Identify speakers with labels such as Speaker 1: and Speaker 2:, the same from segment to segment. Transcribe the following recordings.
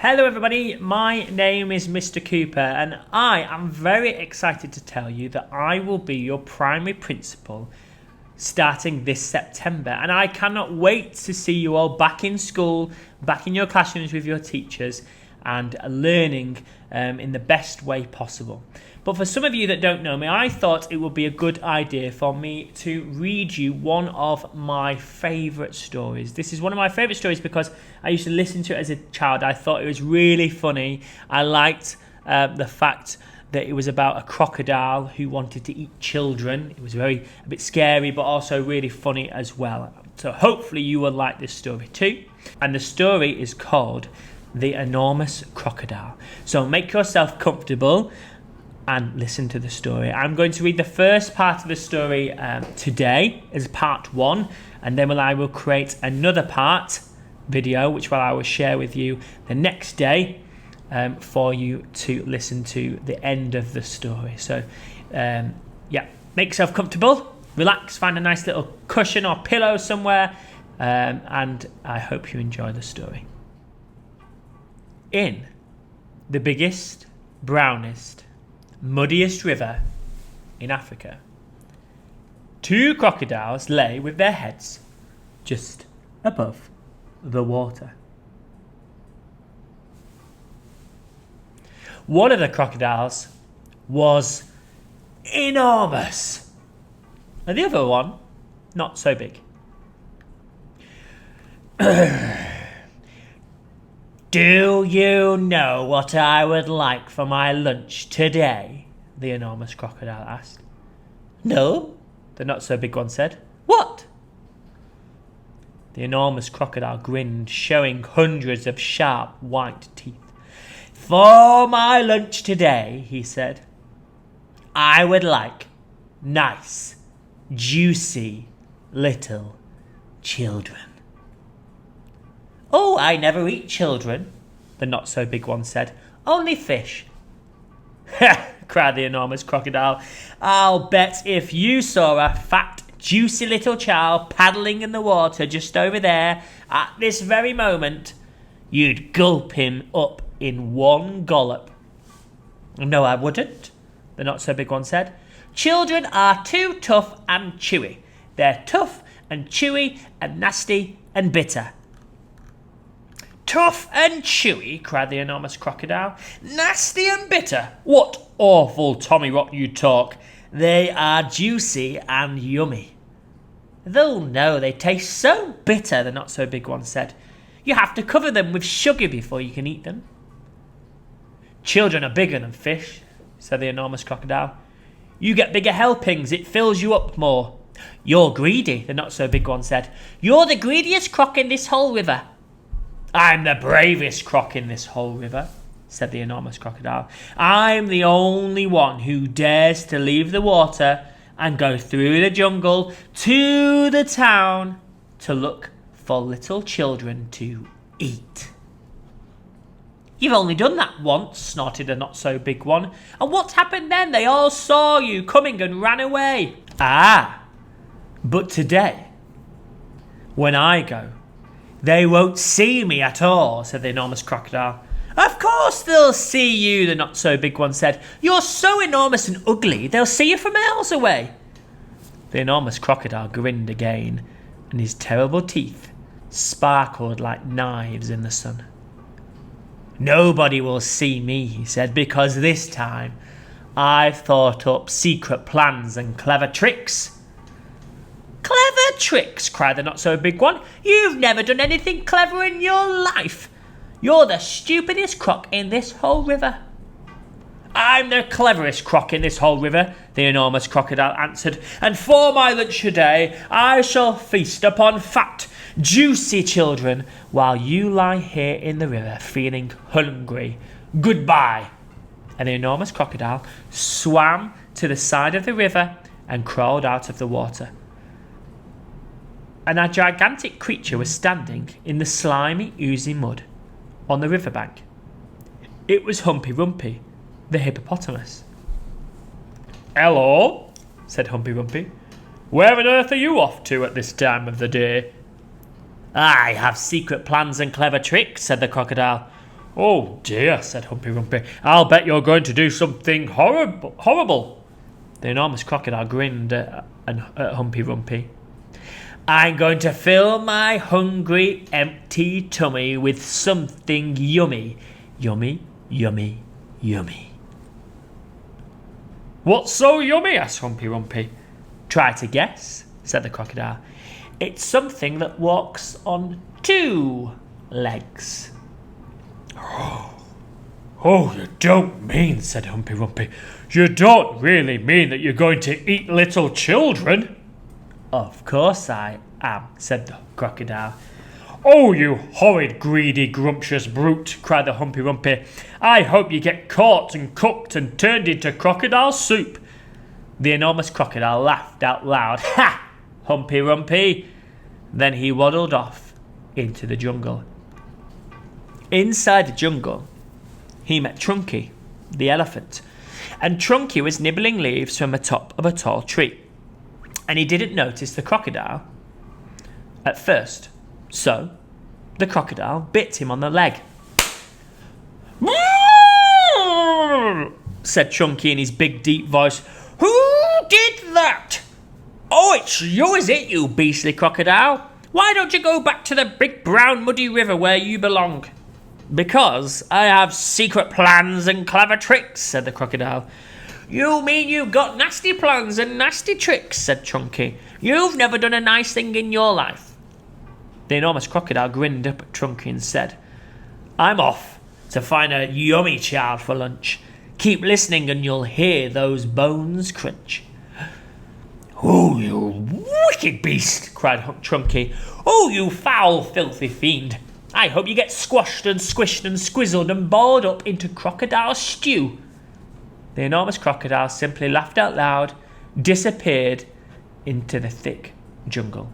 Speaker 1: Hello everybody, my name is Mr. Cooper and I am very excited to tell you that I will be your primary principal starting this September, and I cannot wait to see you all back in school, back in your classrooms with your teachers and learning in the best way possible. But for some of you that don't know me, I thought it would be a good idea for me to read you one of my favourite stories. This is one of my favourite stories because I used to listen to it as a child. I thought it was really funny. I liked the fact that it was about a crocodile who wanted to eat children. It was a bit scary, but also really funny as well. So hopefully you will like this story too. And the story is called The Enormous Crocodile. So make yourself comfortable and listen to the story. I'm going to read the first part of the story today as part 1, and then I will create another part video which I will share with you the next day for you to listen to the end of the story. So make yourself comfortable, relax, find a nice little cushion or pillow somewhere, and I hope you enjoy the story. In the biggest, brownest, muddiest river in Africa, 2 crocodiles lay with their heads just above the water. One of the crocodiles was enormous, and the other one not so big. Do you know what I would like for my lunch today? The enormous crocodile asked. No, the not so big one said. What? The enormous crocodile grinned, showing hundreds of sharp white teeth. For my lunch today, he said, I would like nice, juicy little children. Oh, I never eat children, the not-so-big one said. Only fish. Ha! Cried the enormous crocodile. I'll bet if you saw a fat, juicy little child paddling in the water just over there at this very moment, you'd gulp him up in one gulp. No, I wouldn't, the not-so-big one said. Children are too tough and chewy. They're tough and chewy and nasty and bitter. Tough and chewy, cried the enormous crocodile. Nasty and bitter? What awful tommy rot you talk. They are juicy and yummy. Though no, they taste so bitter, the not-so-big one said. You have to cover them with sugar before you can eat them. Children are bigger than fish, said the enormous crocodile. You get bigger helpings, it fills you up more. You're greedy, the not-so-big one said. You're the greediest croc in this whole river. I'm the bravest croc in this whole river, said the enormous crocodile. I'm the only one who dares to leave the water and go through the jungle to the town to look for little children to eat. You've only done that once, snorted the not-so-big one. And what happened then? They all saw you coming and ran away. Ah, but today, when I go, they won't see me at all, said the enormous crocodile. Of course they'll see you, the not-so-big one said. You're so enormous and ugly, they'll see you from miles away. The enormous crocodile grinned again, and his terrible teeth sparkled like knives in the sun. Nobody will see me, he said, because this time I've thought up secret plans and clever tricks. Clever tricks, cried the not-so-big one. You've never done anything clever in your life. You're the stupidest croc in this whole river. I'm the cleverest croc in this whole river, the enormous crocodile answered, and for my lunch today I shall feast upon fat, juicy children while you lie here in the river feeling hungry. Goodbye. And the enormous crocodile swam to the side of the river and crawled out of the water. And a gigantic creature was standing in the slimy, oozy mud on the riverbank. It was Humpy Rumpy, the hippopotamus. Hello, said Humpy Rumpy. Where on earth are you off to at this time of the day? I have secret plans and clever tricks, said the crocodile. Oh dear, said Humpy Rumpy. I'll bet you're going to do something horrible. The enormous crocodile grinned at Humpy Rumpy. I'm going to fill my hungry, empty tummy with something yummy. Yummy, yummy, yummy. What's so yummy? Asked Humpy Rumpy. Try to guess, said the crocodile. It's something that walks on 2 legs. Oh, you don't mean, said Humpy Rumpy. You don't really mean that you're going to eat little children? Of course I am, said the crocodile. Oh, you horrid, greedy, grumptious brute, cried the Humpy Rumpy. I hope you get caught and cooked and turned into crocodile soup. The enormous crocodile laughed out loud. Ha! Humpy Rumpy. Then he waddled off into the jungle. Inside the jungle, he met Trunky, the elephant, and Trunky was nibbling leaves from the top of a tall tree. And he didn't notice the crocodile at first. So, the crocodile bit him on the leg. Said Trunky in his big deep voice. Who did that? Oh, it's you, is it, you beastly crocodile? Why don't you go back to the big brown muddy river where you belong? Because I have secret plans and clever tricks, said the crocodile. You mean you've got nasty plans and nasty tricks, said Trunky. You've never done a nice thing in your life. The enormous crocodile grinned up at Trunky and said, I'm off to find a yummy child for lunch. Keep listening and you'll hear those bones crunch. Oh, you wicked beast, cried Trunky. Oh, you foul, filthy fiend. I hope you get squashed and squished and squizzled and boiled up into crocodile stew. The enormous crocodile simply laughed out loud, disappeared into the thick jungle.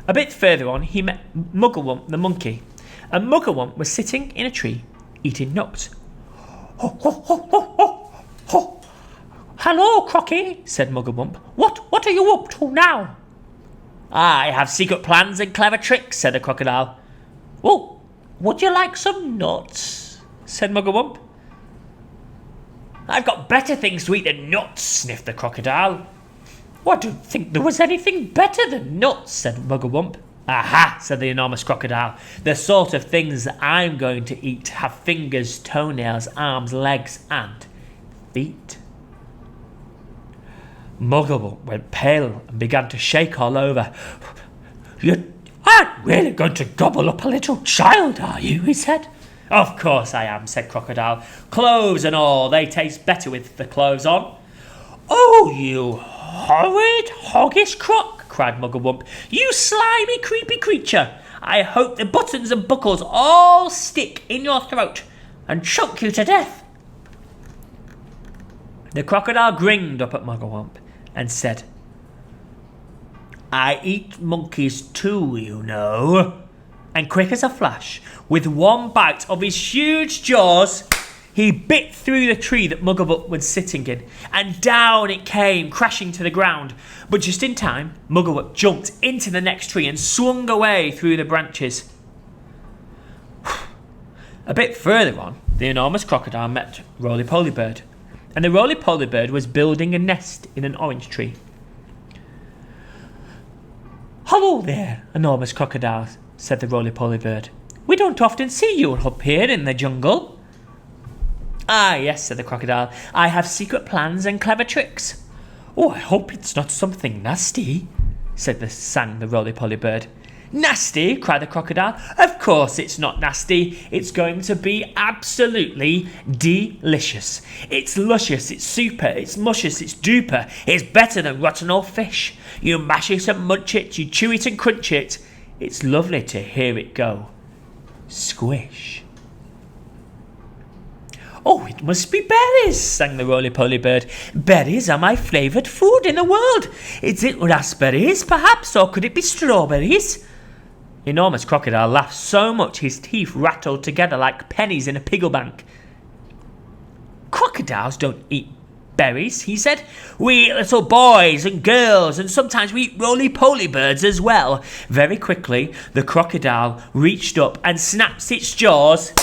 Speaker 1: A bit further on, he met Mugglewump the monkey, and Mugglewump was sitting in a tree, eating nuts. Ho, ho, ho, ho, ho, ho. Hello, Crocky, said Mugglewump. What are you up to now? I have secret plans and clever tricks, said the crocodile. Oh, would you like some nuts? Said Mugglewump. I've got better things to eat than nuts, sniffed the crocodile. I don't think there was anything better than nuts, said Mugglewump. Aha, said the enormous crocodile. The sort of things that I'm going to eat have fingers, toenails, arms, legs, and feet. Mugglewump went pale and began to shake all over. You aren't really going to gobble up a little child, are you? He said. Of course I am, said Crocodile. Clothes and all, they taste better with the clothes on. Oh, you horrid, hoggish croc, cried Mugglewump. You slimy, creepy creature. I hope the buttons and buckles all stick in your throat and choke you to death. The crocodile grinned up at Mugglewump and said, I eat monkeys too, you know. And quick as a flash, with one bite of his huge jaws, he bit through the tree that Mugglewump was sitting in, and down it came, crashing to the ground. But just in time, Mugglewump jumped into the next tree and swung away through the branches. A bit further on, the enormous crocodile met Roly-Poly Bird, and the Roly-Poly Bird was building a nest in an orange tree. Hello there, enormous crocodile, said the Roly-Poly Bird. We don't often see you up here in the jungle. Ah, yes, said the crocodile. I have secret plans and clever tricks. Oh, I hope it's not something nasty, sang the Roly-Poly Bird. Nasty, cried the crocodile. Of course it's not nasty. It's going to be absolutely delicious. It's luscious, it's super, it's muscious, it's duper. It's better than rotten old fish. You mash it and munch it, you chew it and crunch it. It's lovely to hear it go. Squish. Oh, it must be berries, sang the Roly-Poly Bird. Berries are my flavoured food in the world. Is it raspberries, perhaps, or could it be strawberries? The enormous crocodile laughed so much his teeth rattled together like pennies in a piggle bank. Crocodiles don't eat berries, he said. We eat little boys and girls, and sometimes we eat roly-poly birds as well. Very quickly, the crocodile reached up and snapped its jaws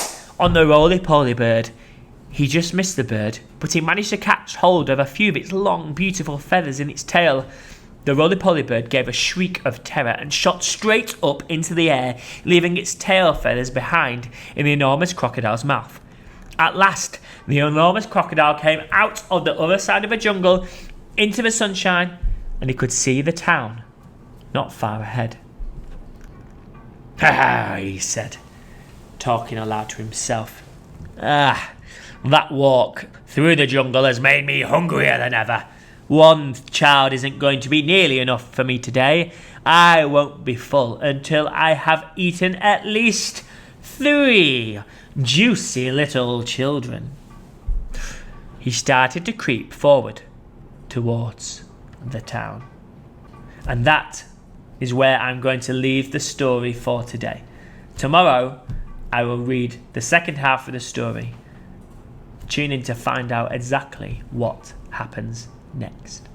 Speaker 1: on the roly-poly bird. He just missed the bird, but he managed to catch hold of a few of its long, beautiful feathers in its tail. The roly-poly bird gave a shriek of terror and shot straight up into the air, leaving its tail feathers behind in the enormous crocodile's mouth. At last, the enormous crocodile came out of the other side of the jungle into the sunshine, and he could see the town not far ahead. "Ha ha," he said, talking aloud to himself. "Ah, that walk through the jungle has made me hungrier than ever. One child isn't going to be nearly enough for me today. I won't be full until I have eaten at least 3 juicy little children." He started to creep forward towards the town. And that is where I'm going to leave the story for today. Tomorrow, I will read the second half of the story. Tune in to find out exactly what happens next.